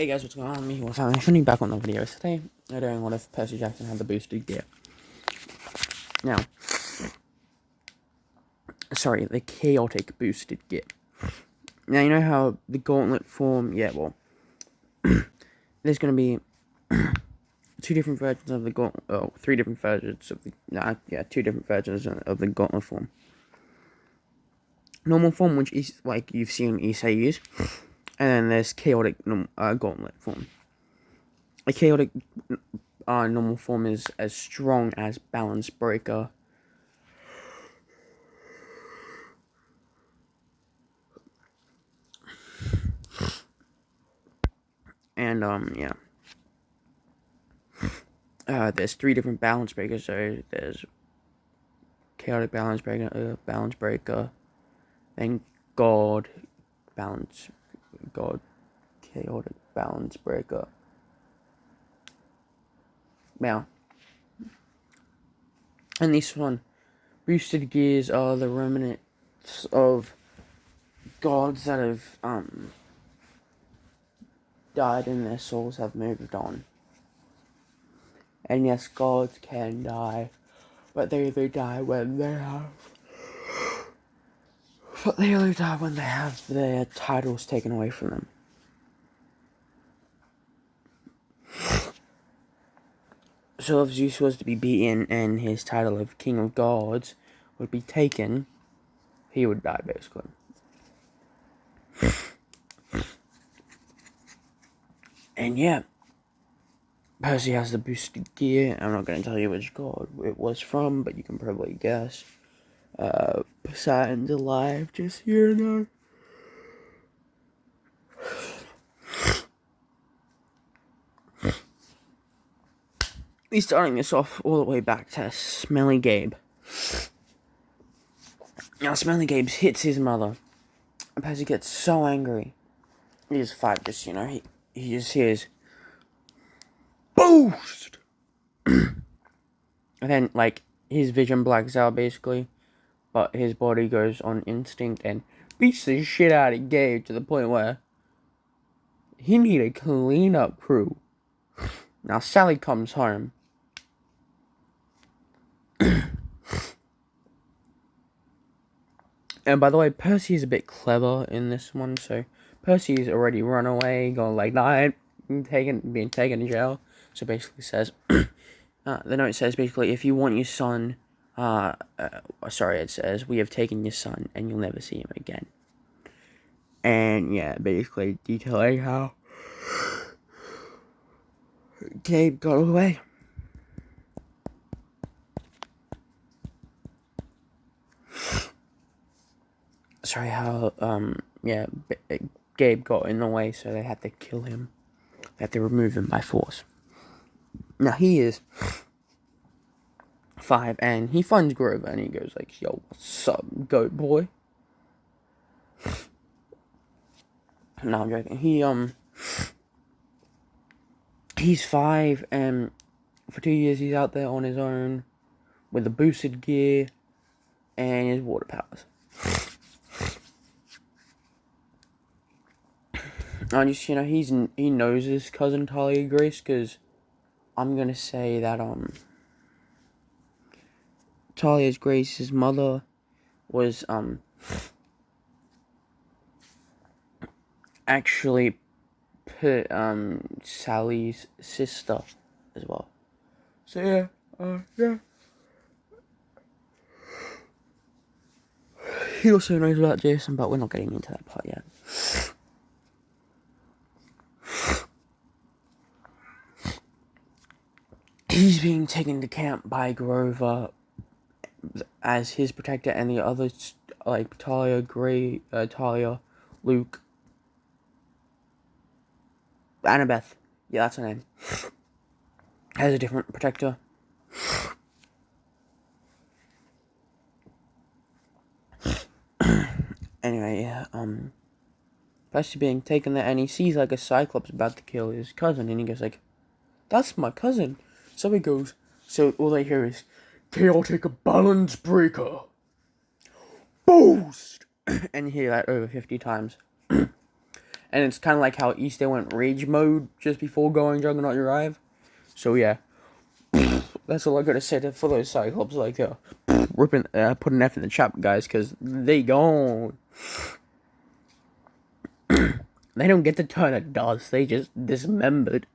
Hey guys, what's going on? Me, what's happening? I'm back on the videos today. I'm doing what if Percy Jackson had the boosted gear. Now, sorry, the chaotic boosted gear. Now, you know how the gauntlet form, there's going to be two different versions of the gauntlet, two different versions of the gauntlet form. Normal form, which is like you've seen Issei use, and then there's chaotic gauntlet form. A chaotic normal form is as strong as Balance Breaker. And, there's three different Balance Breakers, so there's Chaotic Balance Breaker, then Chaotic Balance Breaker. Now, and this one, boosted gears are the remnants of gods that have, died and their souls have moved on. And yes, gods can die, but they only die when they have their titles taken away from them. So if Zeus was to be beaten and his title of King of Gods would be taken, he would die, basically. And yeah, Percy has the boosted gear. I'm not going to tell you which god it was from, but you can probably guess. Poseidon's alive, just here now. He's starting this off all the way back to Smelly Gabe. Now, Smelly Gabe hits his mother. And Percy gets so angry. He's 5, just, he just hears, boost! And then, his vision blacks out, basically. But his body goes on instinct and beats the shit out of Gabe to the point where he need a cleanup crew. Now, Sally comes home. And by the way, Percy is a bit clever in this one, so Percy's already run away, going being taken to jail. So basically says, the note says basically, if you want your son, it says, we have taken your son and you'll never see him again. And yeah, basically detailing how Gabe got away. Sorry, how, Gabe got in the way, so they had to kill him. They had to remove him by force. Now, he is 5, and he finds Grover, and he goes yo, what's up, goat boy? No, I'm joking. He's 5, and for 2 years he's out there on his own, with the boosted gear, and his water powers. And just, he knows his cousin Talia Grace, because I'm gonna say that, Talia Grace's mother was, actually Sally's sister as well. So yeah. He also knows about Jason, but we're not getting into that part yet. He's being taken to camp by Grover as his protector, and the others, Talia, Luke, Annabeth, yeah, that's her name, has a different protector. Anyway, yeah, Percy being taken there, and he sees, a Cyclops about to kill his cousin, and he goes, that's my cousin. So he goes, so all they hear is, Chaotic Balance Breaker. Boost! And you hear that over 50 times. And it's kind of like how Easter went rage mode just before going Juggernaut arrive. So yeah, that's all I gotta say for those Cyclops. Like, put an F in the chat, guys, because they gone. They don't get to turn to dust. They just dismembered.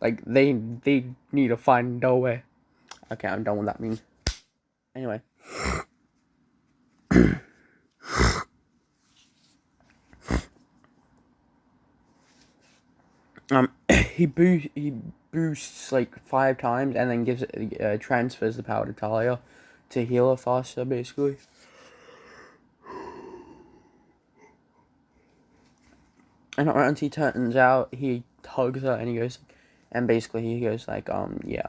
Like, they need to find a way. Okay, I'm done with that meme. Anyway. He boosts like 5 times and then gives transfers the power to Talia to heal her faster, basically. And once he turns out, he hugs her and he goes, and basically he goes like, yeah,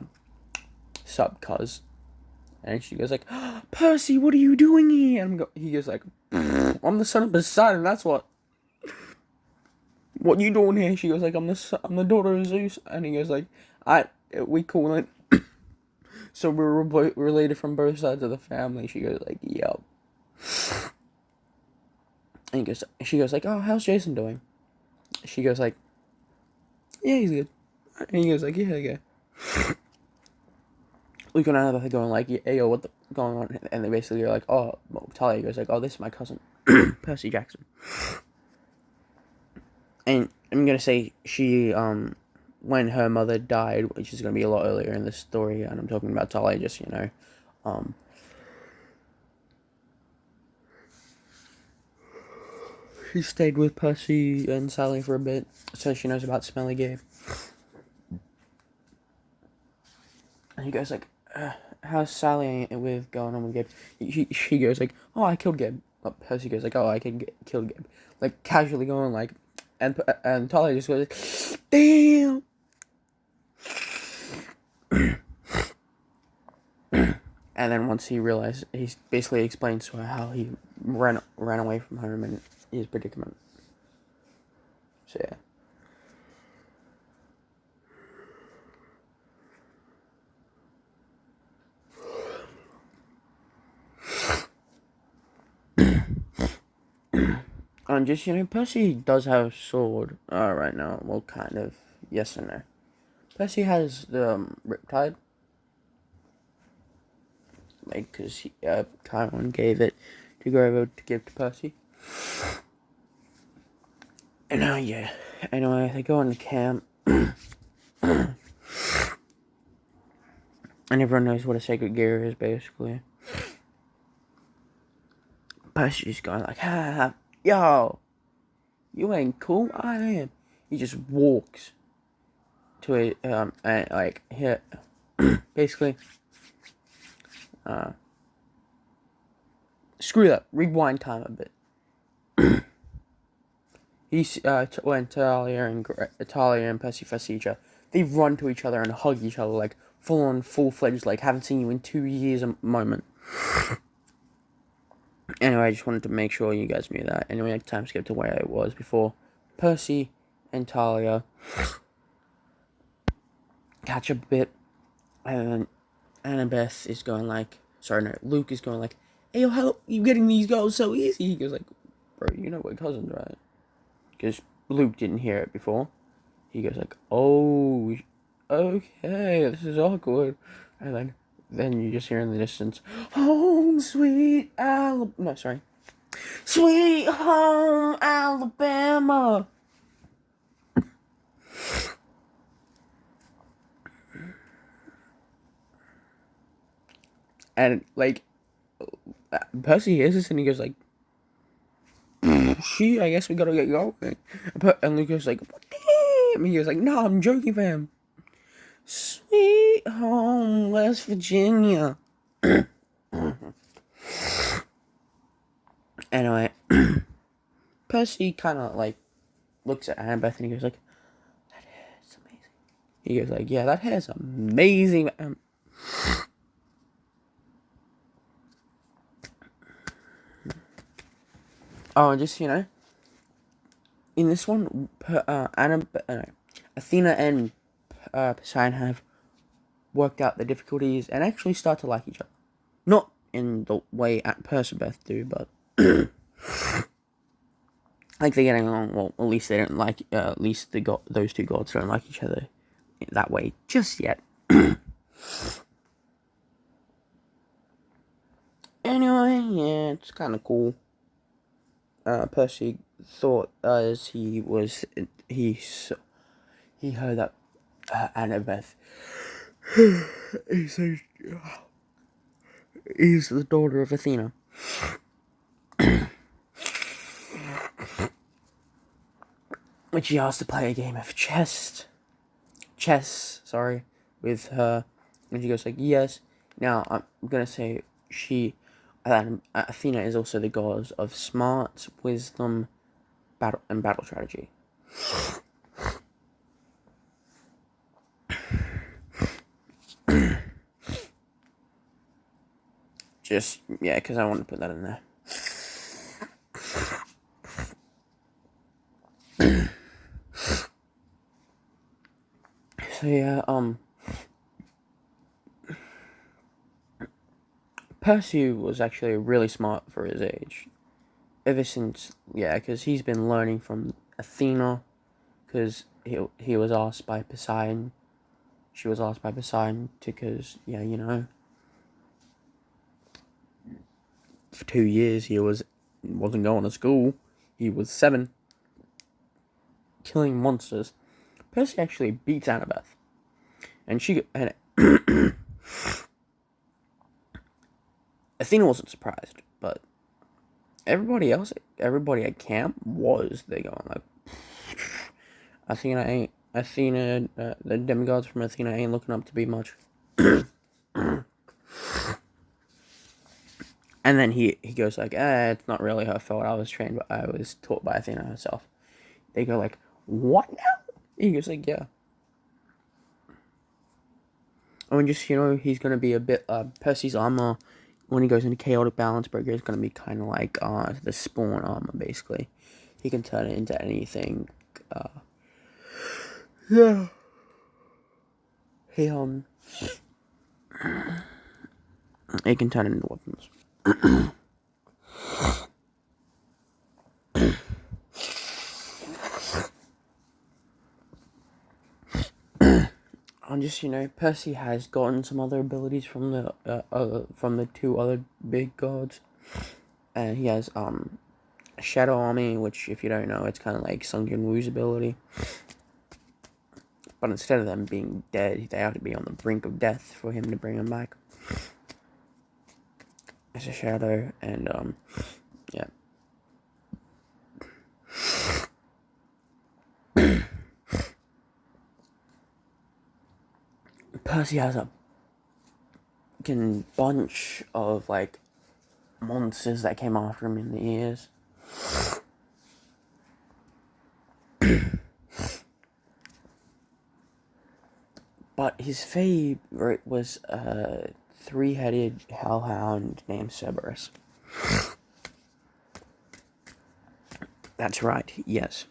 sup, cuz. And she goes like, Percy, what are you doing here? And he goes like, I'm the son of Poseidon, that's what. What you doing here? She goes like, I'm the daughter of Zeus. And he goes like, we call it. So we're related from both sides of the family. She goes like, yep. And she goes like, oh, how's Jason doing? She goes like, yeah, he's good. And he goes like, yeah, yeah. Luke and Annabeth are going like, hey, yo, what the going on? And they basically are like, oh, well, Talia goes like, oh, this is my cousin, Percy Jackson. And I'm gonna say she, when her mother died, which is gonna be a lot earlier in the story, and I'm talking about Talia, just, she stayed with Percy and Sally for a bit, so she knows about Smelly Gabe. And he goes like, how's Sally with going on with Gabe? She goes like, oh, I killed Gabe. Percy goes like, oh, I killed Gabe. Like, casually going like, and Talia just goes, damn. And then once he realized, he basically explains to her how he ran away from home and his predicament. So yeah. And just, Percy does have a sword right now. Well, kind of. Yes and no. Percy has the Riptide. Like, because Chiron gave it to Grover to give to Percy. And yeah. Anyway, they go into camp. And everyone knows what a sacred gear is, basically. Percy's going like, ha, yo, you ain't cool, I am. He just walks to it, and like, here, basically, screw that, rewind time a bit. He's, when Talia and Percy first see each other, they run to each other and hug each other, like, full-fledged, like, haven't seen you in 2 years a moment. Anyway, I just wanted to make sure you guys knew that. Anyway, I time skip to where it was before. Percy and Talia catch up a bit, and Annabeth is going like, Luke is going like, hey, yo, how you getting these girls so easy? He goes like, bro, you know we're cousins, right? Because Luke didn't hear it before. He goes like, oh, okay, this is awkward. And then you just hear in the distance, home sweet sweet home Alabama. And like, Percy hears this and he goes like, I guess we gotta get going. And Luke goes like, damn. He goes like, no, I'm joking, fam. Sweet home West Virginia. Anyway, Percy kind of like looks at Annabeth and he goes like, that hair's amazing. He goes like, yeah, that hair's amazing. Oh, and just, in this one, Athena and Poseidon have worked out the difficulties and actually start to like each other. Not in the way Percabeth do, but like they're getting along. Well, at least they don't like. At least those two gods don't like each other that way just yet. Anyway, yeah, it's kind of cool. Percy thought as he heard that Annabeth he's the daughter of Athena. Which he asked to play a game of chess, with her, and she goes like, yes. Now, I'm gonna say Athena is also the goddess of smarts, wisdom, battle strategy. Just, yeah, because I want to put that in there. So, yeah, Percy was actually really smart for his age. Ever since, yeah, because he's been learning from Athena, because he was asked by Poseidon. She was asked by Poseidon because, yeah, you know, for 2 years he wasn't going to school. He was 7, killing monsters. Percy actually beats Annabeth, and Athena wasn't surprised, but everybody at camp was. They going like, Athena, the demigods from Athena ain't looking up to be much. And then he goes like, it's not really her fault. I was taught by Athena herself. They go like, what now? He goes like, yeah. I mean, just, you know, he's going to be a bit, Percy's armor, when he goes into chaotic balance breaker, is going to be kind of like, the spawn armor, basically. He can turn it into anything, yeah. He can turn it into weapons. And just, you know, Percy has gotten some other abilities from the 2 other big gods. And he has Shadow Army, which, if you don't know, it's kind of like Sung Jin Woo's ability. But instead of them being dead, they have to be on the brink of death for him to bring them back. It's a shadow, and yeah. Percy has a bunch of, like, monsters that came after him in the years. But his favorite was a 3-headed hellhound named Cerberus. That's right, yes.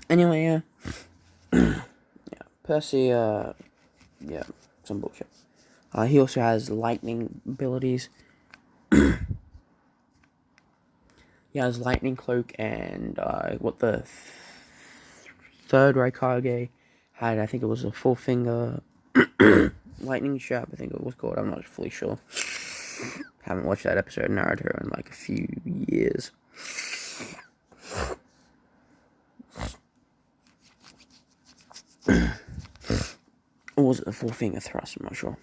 Anyway, yeah. Yeah, Percy, yeah, some bullshit. He also has lightning abilities. He has lightning cloak, and what the third Raikage had, I think it was a 4-finger lightning strap, I think it was called. I'm not fully sure. Haven't watched that episode of Naruto in like a few years. Or was it the 4-finger thrust? I'm not sure.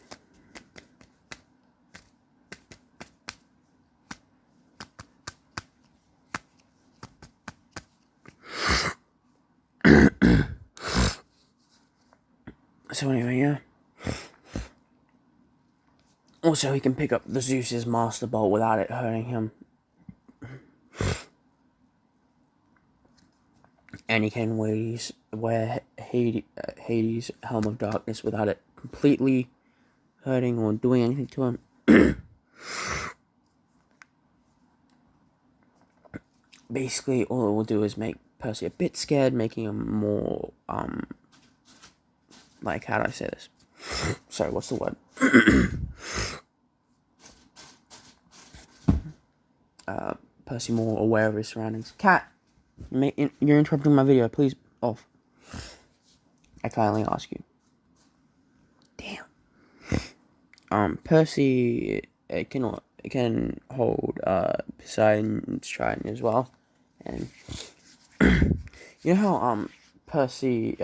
So anyway, yeah. Also, he can pick up the Zeus's Master Bolt without it hurting him. And he can wear Hades' Helm of Darkness without it completely hurting or doing anything to him. Basically, all it will do is make Percy a bit scared, making him more, like, how do I say this? Sorry, what's the word? Percy more aware of his surroundings. Cat, you're interrupting my video. Please off. I kindly ask you. Damn. Percy it can hold Poseidon's trident as well, and you know how Percy,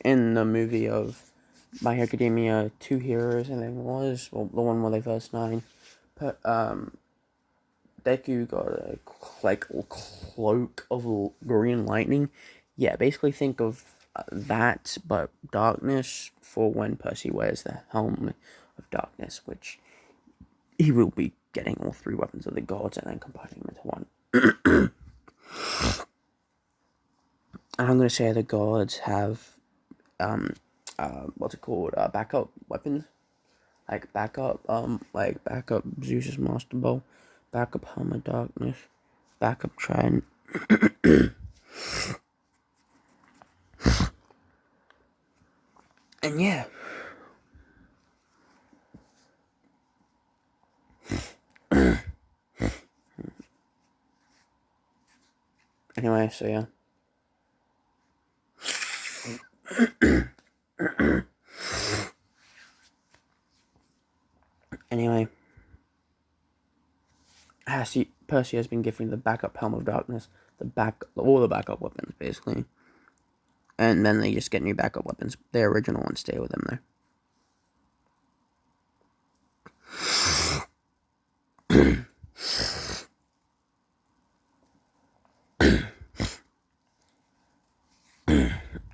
in the movie of My Hero Academia, 2 heroes, and then was the one where they first 9. Deku got a cloak of green lightning. Yeah, basically think of that, but darkness for when Percy wears the helm of darkness, which he will be getting all 3 weapons of the gods and then combining them into one. And I'm gonna say the gods have backup weapons, like backup Zeus's Master Bow, backup Helm of Darkness, backup Trident. And yeah. Anyway, so yeah. Anyway, Percy has been given the backup Helm of Darkness, all the backup weapons basically, and then they just get new backup weapons. Their original ones stay with them there.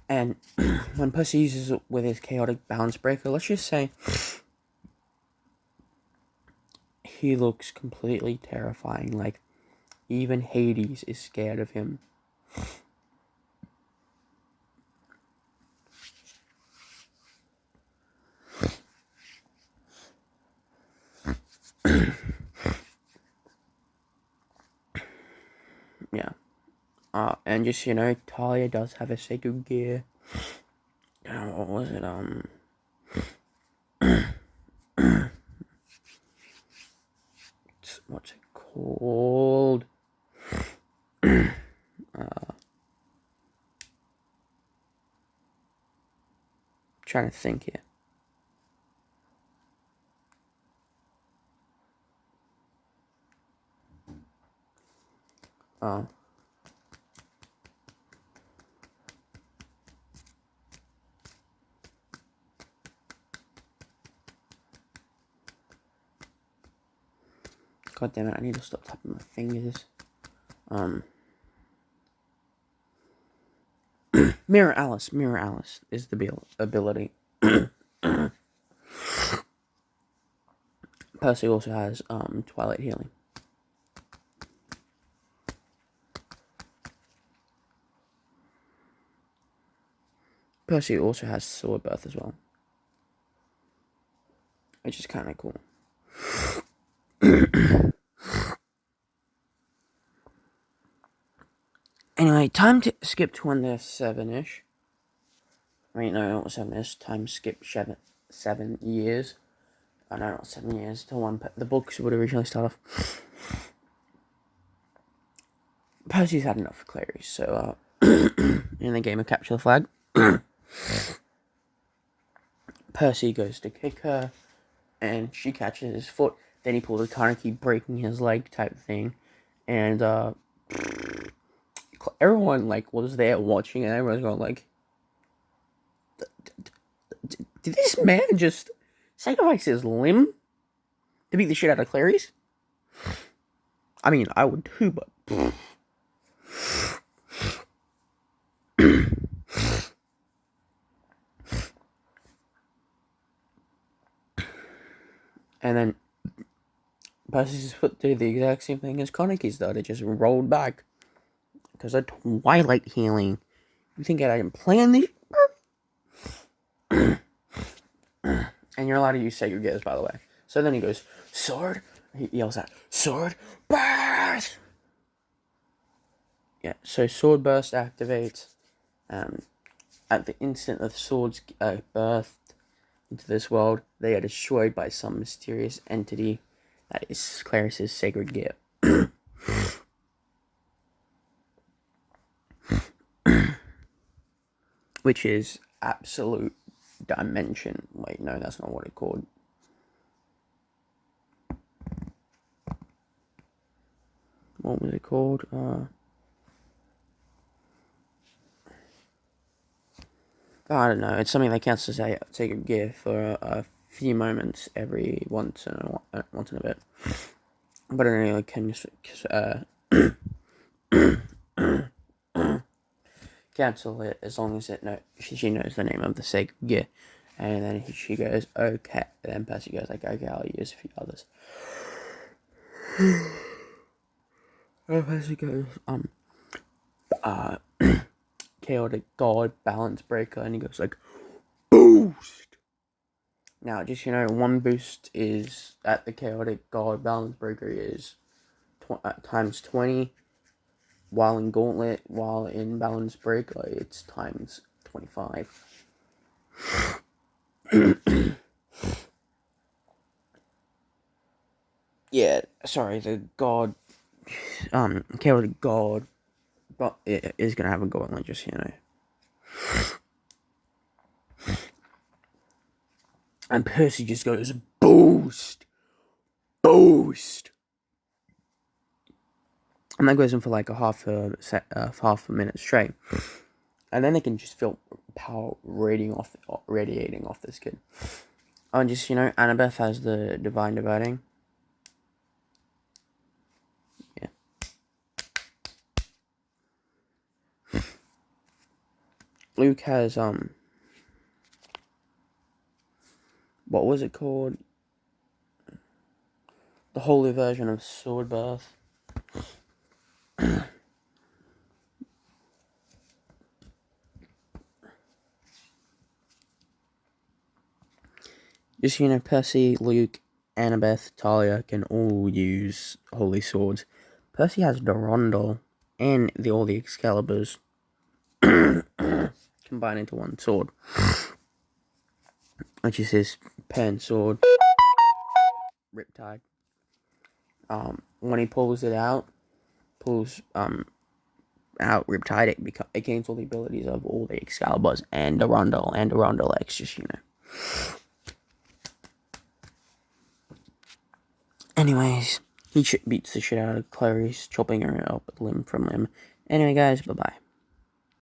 And when Percy uses it with his chaotic balance breaker, let's just say he looks completely terrifying. Like, even Hades is scared of him. Yeah. And just, Talia does have a sacred gear. What was it? What's it called? Trying to think here. God damn it, I need to stop tapping my fingers. Mirror Alice is the ability. Percy also has Twilight Healing. Percy also has Sword Birth as well, which is kind of cool. Anyway, time to skip to when they're 7-ish. Wait, no, not 7-ish. Time skip 7 years. Oh, no, not 7 years. To when the books would originally start off. Percy's had enough of Clarice, so in the game of Capture the Flag, Percy goes to kick her, and she catches his foot. Then he pulls a Kaneki, breaking his leg type thing, and everyone was there watching, and everyone's going did this man just sacrifice his limb to beat the shit out of Clarice? I mean, I would too, but and then Percy's foot did the exact same thing as Kaneki's did. It just rolled back. Because of Twilight Healing. You think I didn't plan this? And you're allowed to use sacred gears, by the way. So then he goes, sword? He yells out, sword burst! Yeah, so sword burst activates. At the instant of swords birthed into this world, they are destroyed by some mysterious entity that is Clarice's sacred gear. which is absolute dimension. Wait, no, that's not what it's called. What was it called? I don't know. It's something that counts as a sacred gear for a few moments every once in a bit. But anyway, can cancel it as long as she knows the name of the sacred gear. And then she goes, okay. Then Percy goes like, okay, I'll use a few others. And Percy goes, chaotic god, balance breaker, and he goes like, boost! Now, just one boost is at the chaotic god balance breaker is times 20, while in gauntlet, while in balance breaker, it's times 25. Yeah, sorry, the god, chaotic god, but it is gonna have a gauntlet, just And Percy just goes, boost! Boost! And that goes on for like half a minute straight. And then they can just feel power radiating off this kid. Oh, and just, Annabeth has the Divine Dividing. Yeah. Luke has, what was it called? The holy version of Sword Birth. Just, Percy, Luke, Annabeth, Talia can all use holy swords. Percy has Durandal and all the Excaliburs combined into one sword, which is his pen sword, Riptide. When he pulls out Riptide, it gains all the abilities of all the Excaliburs and Durandal X, just Anyways, he beats the shit out of Clarice, chopping her up limb from limb. Anyway, guys, bye-bye.